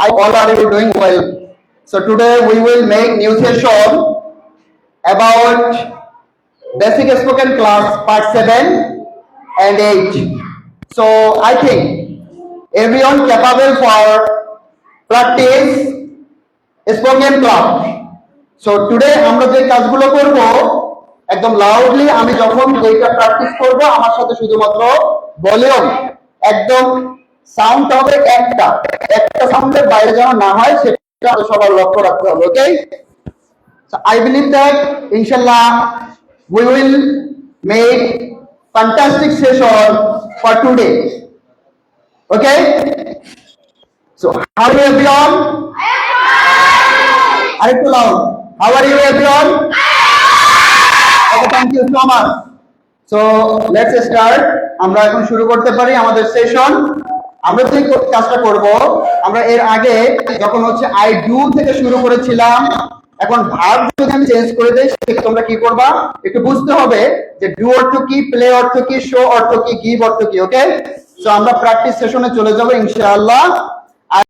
I all are you doing well. So today we will make new session about basic spoken class part 7 and 8. So I think everyone capable for practice spoken class. So today আমরা যে কাজগুলো করব একদম loudly আমি যখন এইটা practice করব আমার সাথে শুধুমাত্র ভলিউম একদম সাউন্ড হবে একটা সাউন্ডের বাইরে যেন না হয় সেটা সবার লক্ষ্য রাখতে হবে ওকে so I believe that inshallah we will make fantastic session for today okay so how are you everyone arektu loud how are you everyone okay thank you so much so let's start আমরা এখন শুরু করতে পারি আমাদের session আমরা যে কাজটা করব আমরা এর আগে যখন হচ্ছে আই ডু থেকে শুরু করেছিলাম এখন ভার্ব যদি আমি চেঞ্জ করে দেই সেটা তোমরা কি করবা একটু বুঝতে হবে যে ডু অর্থ কি প্লে অর্থ কি শো অর্থ কি গিভ অর্থ কি ওকে সো আমরা প্র্যাকটিস সেশনে চলে যাব ইনশাআল্লাহ